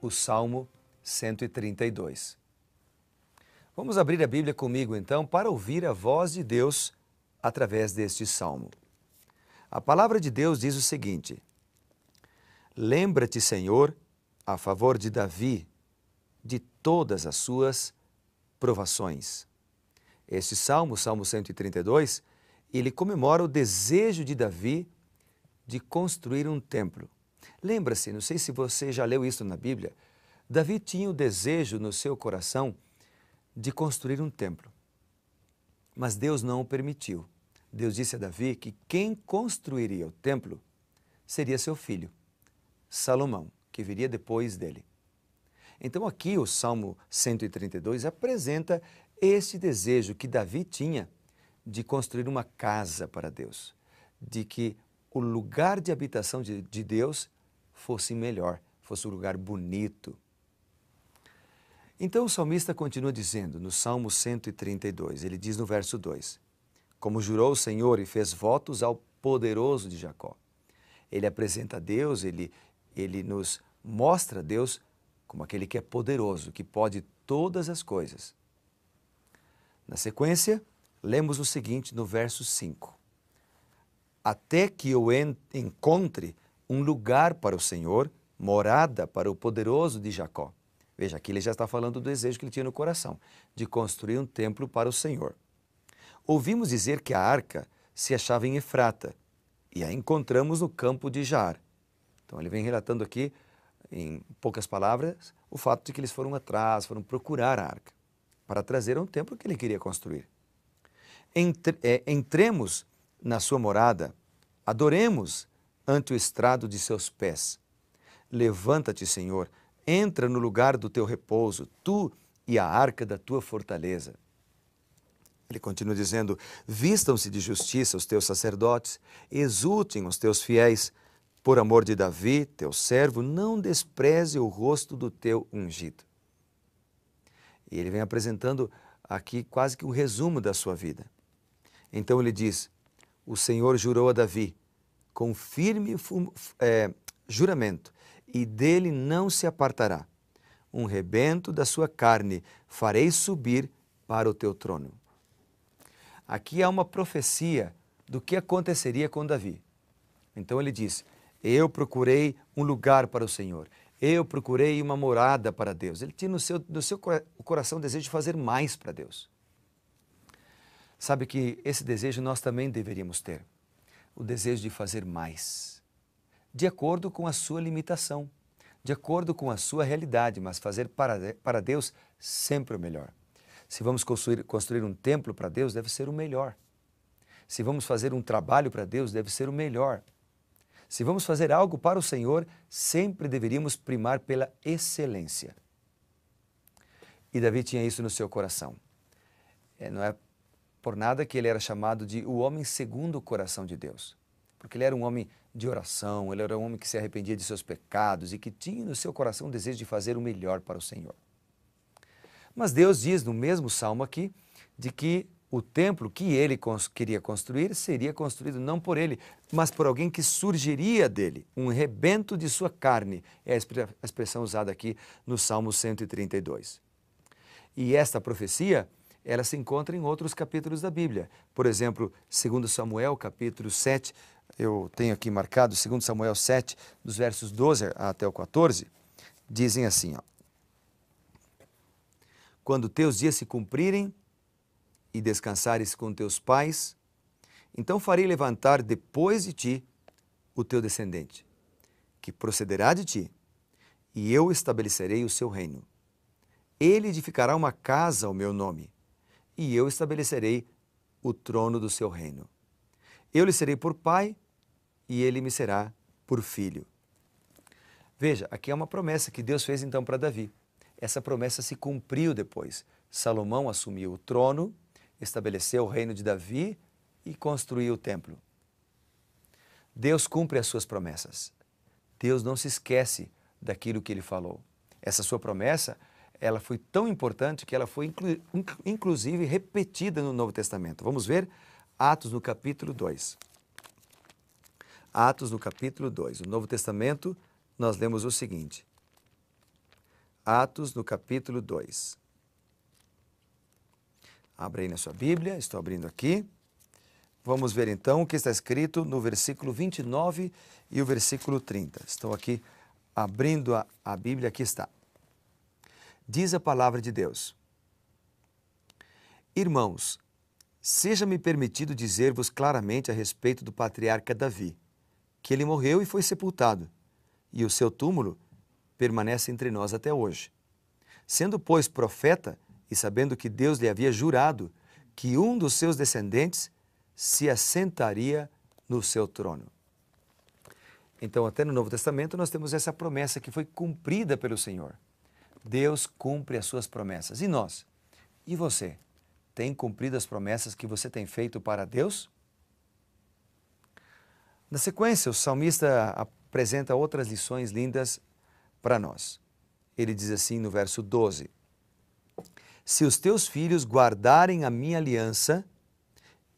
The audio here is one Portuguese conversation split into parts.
o Salmo 132. Vamos abrir a Bíblia comigo então para ouvir a voz de Deus através deste salmo. A palavra de Deus diz o seguinte: Lembra-te, Senhor, a favor de Davi, de todas as suas provações. Este salmo, Salmo 132, ele comemora o desejo de Davi de construir um templo. Lembra-se, não sei se você já leu isso na Bíblia, Davi tinha o desejo no seu coração de construir um templo. Mas Deus não o permitiu. Deus disse a Davi que quem construiria o templo seria seu filho, Salomão, que viria depois dele. Então aqui o Salmo 132 apresenta este desejo que Davi tinha de construir uma casa para Deus, de que o lugar de habitação de Deus fosse melhor, fosse um lugar bonito. Então o salmista continua dizendo no Salmo 132, ele diz no verso 2, como jurou o Senhor e fez votos ao poderoso de Jacó. Ele apresenta a Deus, ele nos mostra a Deus como aquele que é poderoso, que pode todas as coisas. Na sequência, lemos o seguinte no verso 5. Até que eu encontre um lugar para o Senhor, morada para o poderoso de Jacó. Veja, aqui ele já está falando do desejo que ele tinha no coração, de construir um templo para o Senhor. Ouvimos dizer que a arca se achava em Efrata, e a encontramos no campo de Jaar. Então ele vem relatando aqui, em poucas palavras, o fato de que eles foram atrás, foram procurar a arca, para trazer um templo que ele queria construir. Entremos na sua morada, adoremos ante o estrado de seus pés. Levanta-te, Senhor, entra no lugar do teu repouso, tu e a arca da tua fortaleza. Ele continua dizendo, vistam-se de justiça os teus sacerdotes, exultem os teus fiéis, por amor de Davi, teu servo, não despreze o rosto do teu ungido. E ele vem apresentando aqui quase que um resumo da sua vida. Então ele diz, o Senhor jurou a Davi, com firme juramento, e dele não se apartará. Um rebento da sua carne farei subir para o teu trono. Aqui há uma profecia do que aconteceria com Davi. Então ele diz, eu procurei um lugar para o Senhor, eu procurei uma morada para Deus. Ele tinha no seu coração o desejo de fazer mais para Deus. Sabe que esse desejo nós também deveríamos ter, o desejo de fazer mais, de acordo com a sua limitação, de acordo com a sua realidade, mas fazer para Deus sempre o melhor. Se vamos construir um templo para Deus, deve ser o melhor. Se vamos fazer um trabalho para Deus, deve ser o melhor. Se vamos fazer algo para o Senhor, sempre deveríamos primar pela excelência. E Davi tinha isso no seu coração. Não é por nada que ele era chamado de o homem segundo o coração de Deus. Porque ele era um homem de oração, ele era um homem que se arrependia de seus pecados e que tinha no seu coração o desejo de fazer o melhor para o Senhor. Mas Deus diz no mesmo salmo aqui, de que o templo que ele queria construir seria construído não por ele, mas por alguém que surgiria dele, um rebento de sua carne, é a expressão usada aqui no Salmo 132. E esta profecia, ela se encontra em outros capítulos da Bíblia. Por exemplo, 2 Samuel, capítulo 7, eu tenho aqui marcado, 2 Samuel 7, dos versos 12 até o 14, dizem assim, ó, quando teus dias se cumprirem e descansares com teus pais, então farei levantar depois de ti o teu descendente, que procederá de ti, e eu estabelecerei o seu reino. Ele edificará uma casa ao meu nome, e eu estabelecerei o trono do seu reino. Eu lhe serei por pai, e ele me será por filho. Veja, aqui é uma promessa que Deus fez então para Davi. Essa promessa se cumpriu depois. Salomão assumiu o trono, estabeleceu o reino de Davi e construiu o templo. Deus cumpre as suas promessas. Deus não se esquece daquilo que ele falou. Essa sua promessa, ela foi tão importante que ela foi inclusive repetida no Novo Testamento. Vamos ver Atos no capítulo 2. Atos no capítulo 2. No Novo Testamento, nós lemos o seguinte. Atos, no capítulo 2. Abre aí na sua Bíblia, estou abrindo aqui. Vamos ver então o que está escrito no versículo 29 e o versículo 30. Estou aqui abrindo a Bíblia, aqui está. Diz a palavra de Deus: Irmãos, seja-me permitido dizer-vos claramente a respeito do patriarca Davi, que ele morreu e foi sepultado, e o seu túmulo permanece entre nós até hoje. Sendo, pois, profeta, e sabendo que Deus lhe havia jurado que um dos seus descendentes se assentaria no seu trono. Então, até no Novo Testamento, nós temos essa promessa que foi cumprida pelo Senhor. Deus cumpre as suas promessas. E nós? E você? Tem cumprido as promessas que você tem feito para Deus? Na sequência, o salmista apresenta outras lições lindas para nós. Ele diz assim no verso 12: Se os teus filhos guardarem a minha aliança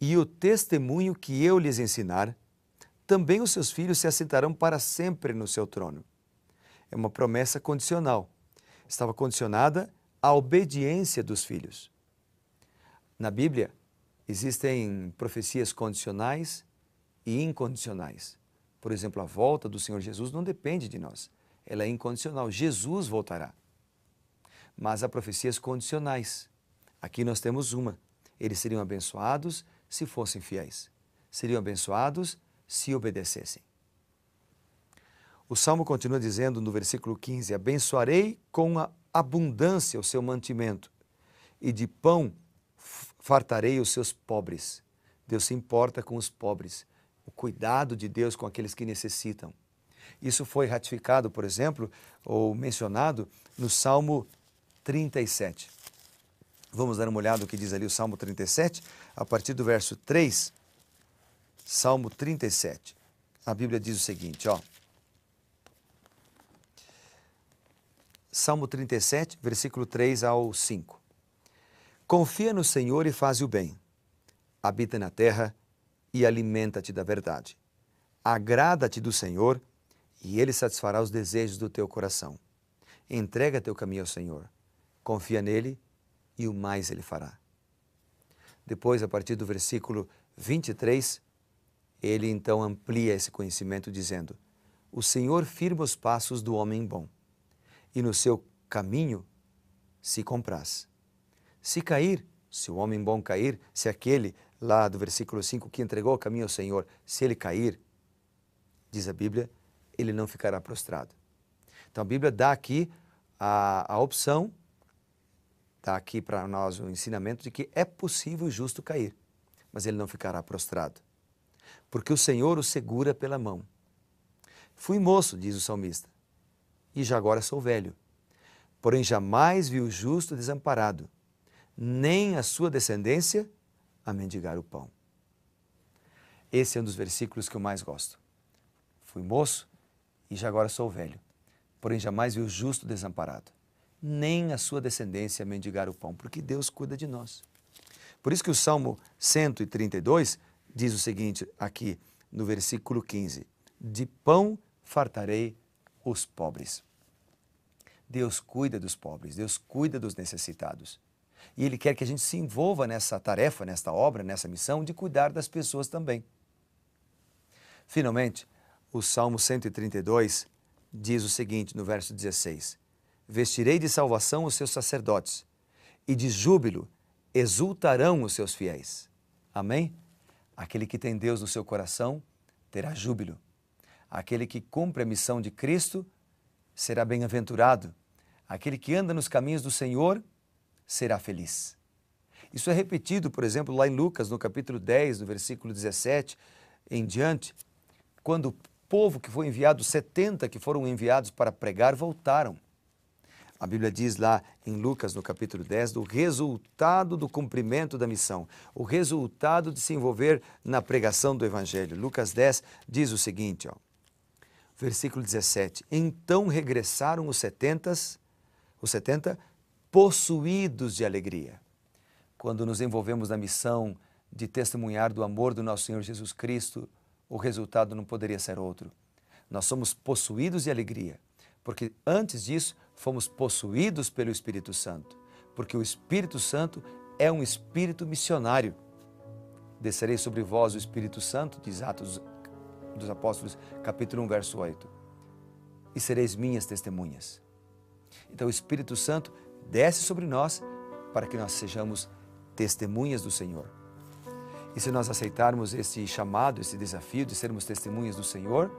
e o testemunho que eu lhes ensinar, também os seus filhos se assentarão para sempre no seu trono. É uma promessa condicional. Estava condicionada à obediência dos filhos. Na Bíblia, existem profecias condicionais e incondicionais. Por exemplo, a volta do Senhor Jesus não depende de nós. Ela é incondicional. Jesus voltará. Mas há profecias condicionais. Aqui nós temos uma. Eles seriam abençoados se fossem fiéis. Seriam abençoados se obedecessem. O Salmo continua dizendo no versículo 15: Abençoarei com a abundância o seu mantimento, e de pão fartarei os seus pobres. Deus se importa com os pobres, o cuidado de Deus com aqueles que necessitam. Isso foi ratificado, por exemplo, ou mencionado no Salmo 37. Vamos dar uma olhada no que diz ali o Salmo 37, a partir do verso 3. Salmo 37. A Bíblia diz o seguinte, ó. Salmo 37, versículo 3 ao 5. Confia no Senhor e faz o bem. Habita na terra e alimenta-te da verdade. Agrada-te do Senhor e Ele satisfará os desejos do teu coração. Entrega teu caminho ao Senhor. Confia nele e o mais Ele fará. Depois, a partir do versículo 23, ele então amplia esse conhecimento dizendo: O Senhor firma os passos do homem bom, e no seu caminho se compraz. Se cair, se o homem bom cair, se aquele lá do versículo 5 que entregou o caminho ao Senhor, se ele cair, diz a Bíblia, ele não ficará prostrado. Então a Bíblia dá aqui a opção, dá aqui para nós o ensinamento de que é possível o justo cair, mas ele não ficará prostrado, porque o Senhor o segura pela mão. Fui moço, diz o salmista, e já agora sou velho. Porém jamais vi o justo desamparado, nem a sua descendência a mendigar o pão. Esse é um dos versículos que eu mais gosto. Fui moço e já agora sou velho. Porém jamais vi o justo desamparado, nem a sua descendência a mendigar o pão, porque Deus cuida de nós. Por isso que o Salmo 132 diz o seguinte aqui no versículo 15: De pão fartarei os pobres. Deus cuida dos pobres, Deus cuida dos necessitados. E Ele quer que a gente se envolva nessa tarefa, nesta obra, nessa missão de cuidar das pessoas também. Finalmente, o Salmo 132 diz o seguinte no verso 16: Vestirei de salvação os seus sacerdotes, e de júbilo exultarão os seus fiéis. Amém? Aquele que tem Deus no seu coração terá júbilo. Aquele que cumpre a missão de Cristo será bem-aventurado. Aquele que anda nos caminhos do Senhor será feliz. Isso é repetido, por exemplo, lá em Lucas, no capítulo 10, no versículo 17 em diante, quando o povo que foi enviado, 70 que foram enviados para pregar, voltaram. A Bíblia diz lá em Lucas, no capítulo 10, do resultado do cumprimento da missão, o resultado de se envolver na pregação do Evangelho. Lucas 10 diz o seguinte, ó, versículo 17: Então regressaram os 70 possuídos de alegria. Quando nos envolvemos na missão de testemunhar do amor do nosso Senhor Jesus Cristo, o resultado não poderia ser outro. Nós somos possuídos de alegria, porque antes disso fomos possuídos pelo Espírito Santo, porque o Espírito Santo é um Espírito missionário. Descerei sobre vós o Espírito Santo, diz Atos dos Apóstolos, capítulo 1, verso 8, e sereis minhas testemunhas. Então o Espírito Santo desce sobre nós para que nós sejamos testemunhas do Senhor. E se nós aceitarmos esse chamado, esse desafio de sermos testemunhas do Senhor,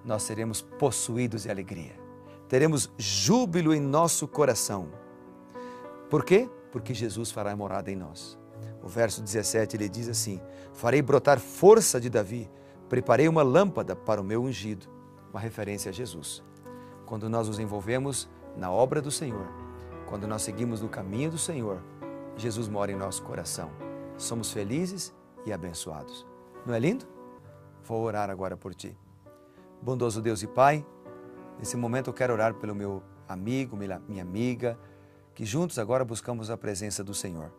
nós seremos possuídos de alegria. Teremos júbilo em nosso coração. Por quê? Porque Jesus fará morada em nós. O verso 17, ele diz assim: farei brotar força de Davi, preparei uma lâmpada para o meu ungido. Uma referência a Jesus. Quando nós nos envolvemos na obra do Senhor, quando nós seguimos no caminho do Senhor, Jesus mora em nosso coração. Somos felizes e abençoados. Não é lindo? Vou orar agora por ti. Bondoso Deus e Pai, nesse momento eu quero orar pelo meu amigo, minha amiga, que juntos agora buscamos a presença do Senhor.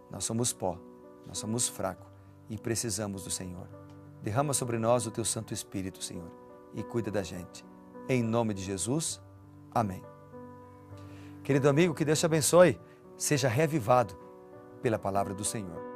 Nós somos pó, nós somos fracos e precisamos do Senhor. Derrama sobre nós o Teu Santo Espírito, Senhor, e cuida da gente. Em nome de Jesus, amém. Querido amigo, que Deus te abençoe, seja reavivado pela palavra do Senhor.